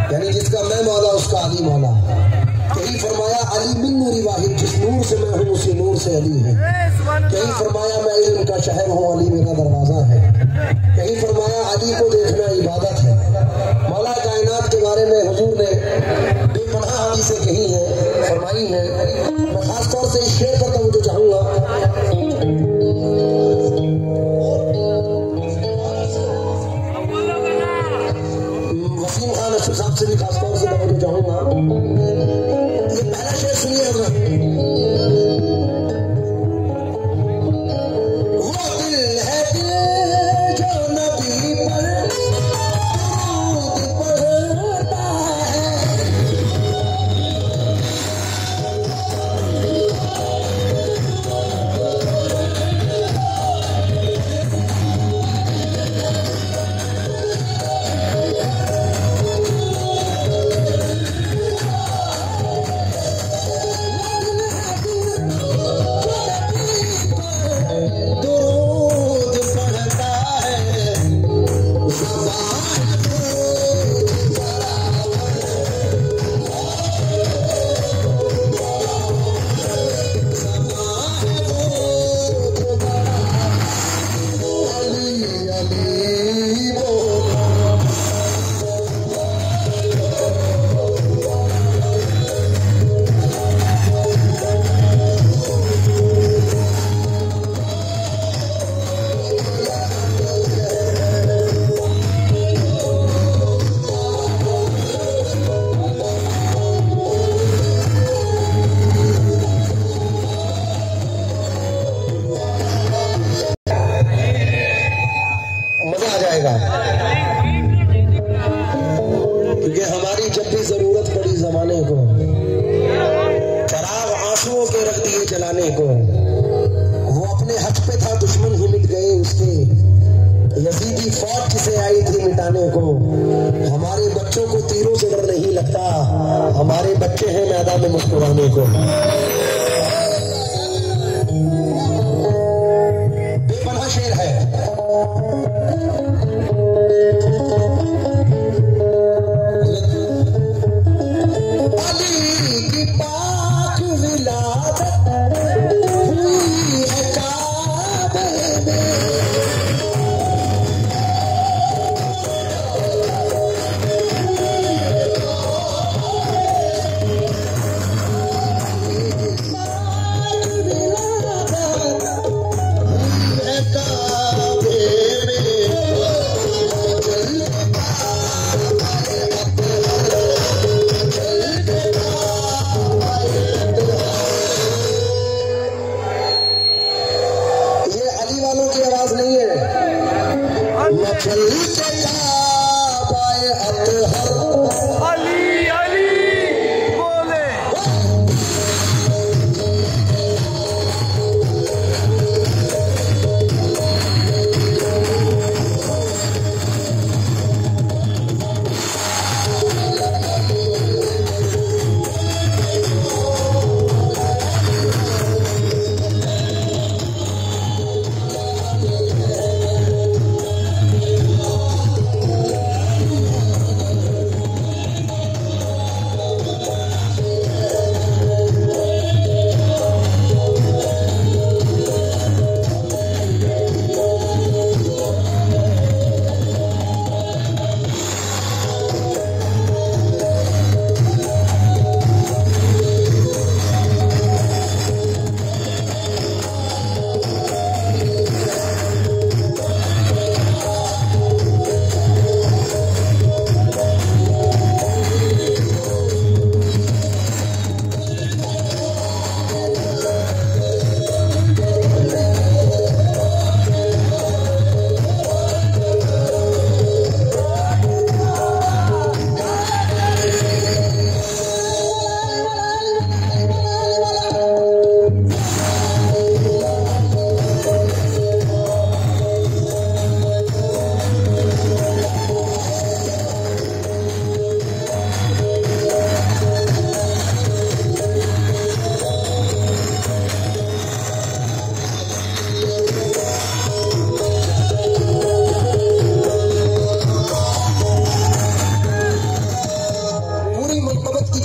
यानी जिसका मैं मौला उसका अली मौला। कहीं फरमाया अली मिन नूरी वाहिद, जिस नूर से मैं हूँ उसी नूर से अली है। कहीं फरमाया मैं इल्म का शहर हूँ, अली मेरा दरवाजा है। कहीं फरमाया अली को देखना इबादत है। मौला कायनात के बारे में हुजूर ने बेपनाह हदीसें कही हैं, फरमाई हैं। मैं खास तौर से इस शेर पर तो चाहूंगा, वसीम खान अशरफ साहब से भी खास तौर से मैं चाहूंगा, ये पहला शेर सुनिए हजरत। क्योंकि हमारी जब भी जरूरत पड़ी जमाने को, चराग आंसुओं के रख दिए जलाने को। वो अपने हक पे था, दुश्मन ही मिट गए उसके। यजीदी फौज जिसे आई थी मिटाने को। हमारे बच्चों को तीरों से डर नहीं लगता, हमारे बच्चे हैं मैदान में मुस्कुराने को। बेपनाह शेर है।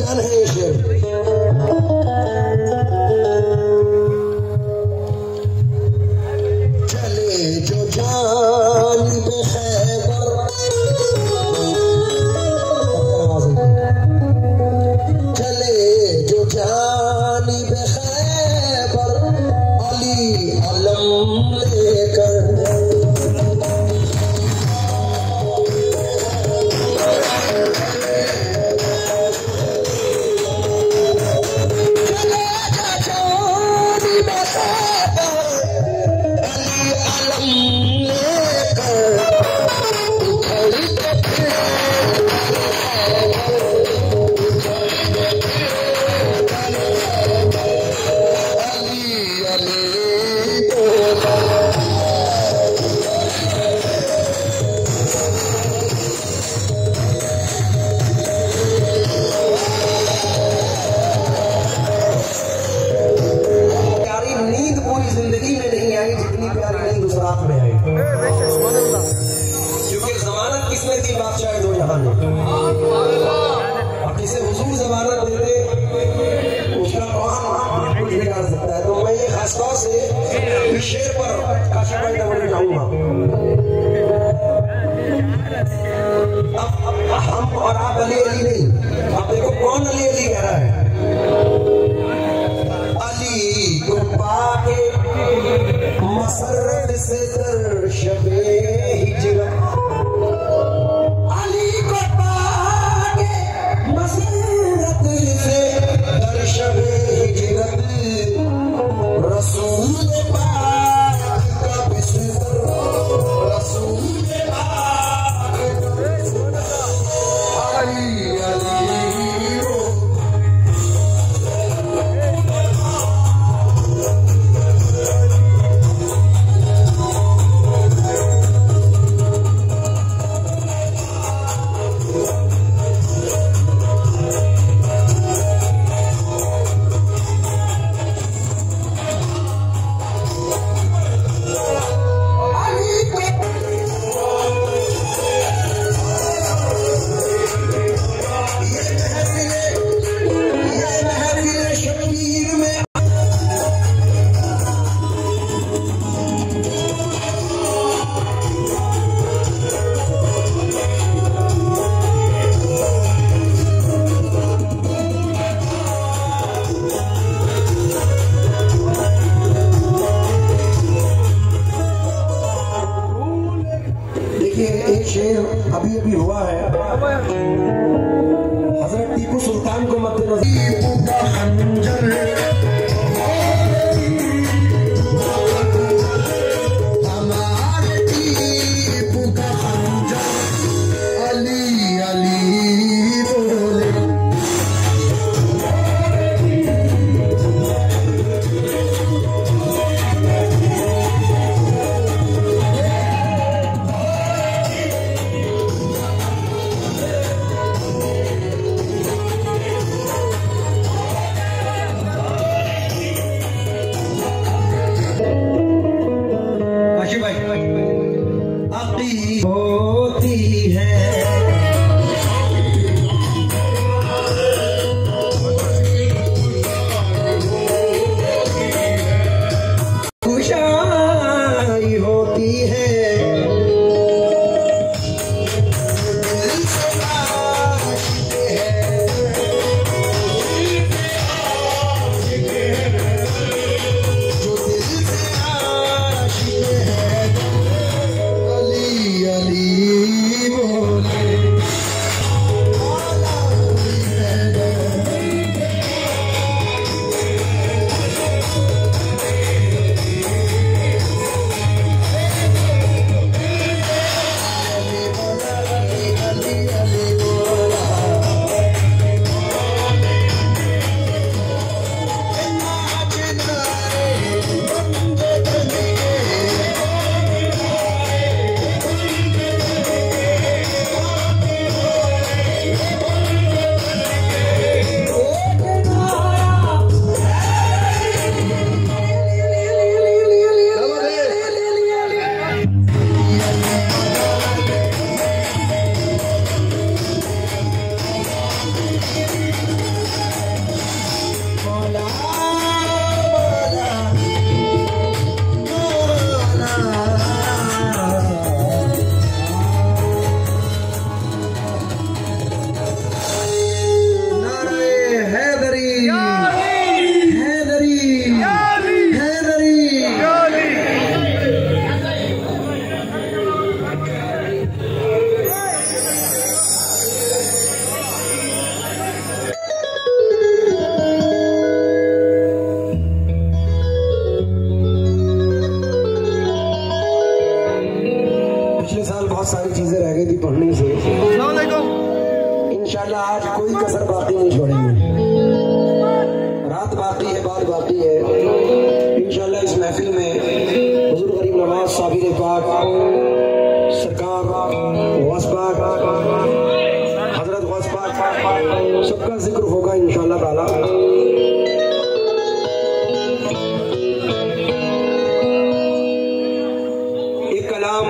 जान है ये शेर। चले जो जानिब खैबर, चले जो जानिब खैबर, अली अलम लेकर। क्योंकि जमानत किसने दी? बादशाह दो जहां ने। अब जिसे हुजूर जमानत देते उसका कौन कुछ नहीं कर सकता है। तो मैं ये खासतौर से इस शेर पर काशी भाई डबल जाऊंगा। अब हम और आप अली अली नहीं, आप देखो कौन अली अली कह रहा है। अली को पाके मसरत से दर शबे हिजरत, अली को पाके मसरत से दर शबे हिजरत, रसूल पाक का बिस्तर, रसूल पाक अली अली अभी अभी हुआ है। हजरत टीपू सुल्तान को मद्देनजर कोई कसर बाकी नहीं छोड़ेंगे। रात बाकी है, बात बाकी है। इंशाल्लाह इस महफिल में हुजूर गरीब नवाज साबिर पाक सरकार गौस पाक हजरत गौस पाक सबका जिक्र होगा इंशाल्लाह ताला। एक कलाम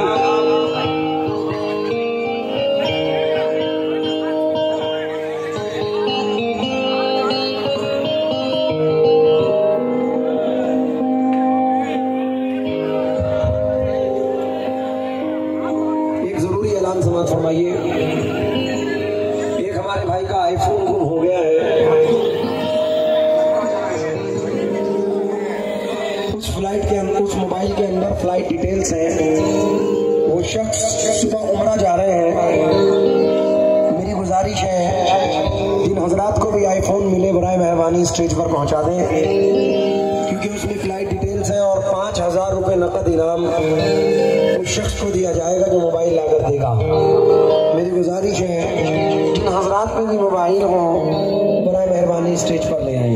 समात फरमाइए। एक हमारे भाई का आईफोन गुम हो गया है। उस फ्लाइट के अंदर, उस मोबाइल के अंदर फ्लाइट डिटेल्स हैं। वो शख्स सुबह उमरा जा रहे हैं। मेरी गुजारिश है जिन हजरात को भी आईफोन मिले बराए मेहरबानी स्टेज पर पहुंचा दें, क्योंकि उसमें फ्लाइट डिटेल्स हैं और 5000 रुपये नकद इनाम उस शख्स को दिया जाएगा जो मोबाइल लाकर देगा। मेरी गुजारिश है जिन हजरात पे भी मोबाइल हो बराए मेहरबानी स्टेज पर ले आए।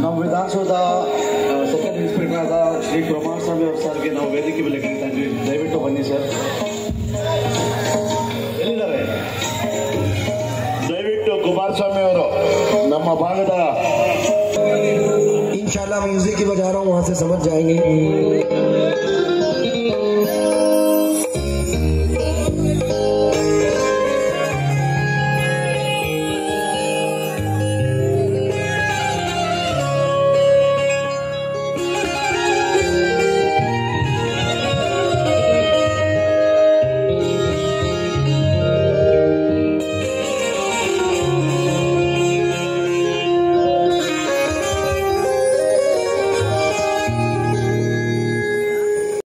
ನಮ್ಮ ವಿಧಾನಸೌಧ ಸೆಕೆಂಡ್ ಇನ್ಸ್ಪೆಕ್ಟರ್ ಆದ ಶ್ರೀ ಕುಮಾರಸ್ವಾಮಿ ಅವರು ಸರ್ಗೆ ನಾವು ವೇದಿಕೆ ಮೇಲೆ ಕರೀತಾ ಇದ್ವಿ, ದಯವಿಟ್ಟು ಬನ್ನಿ ಸರ್. ಎಲ್ಲಿದ್ದಾರೆ? ದಯವಿಟ್ಟು ಕುಮಾರಸ್ವಾಮಿ ಅವರು ನಮ್ಮ ಭಾಗದ इंशाल्लाह म्यूजिक की बजा रहा हूँ, वहां से समझ जाएंगे।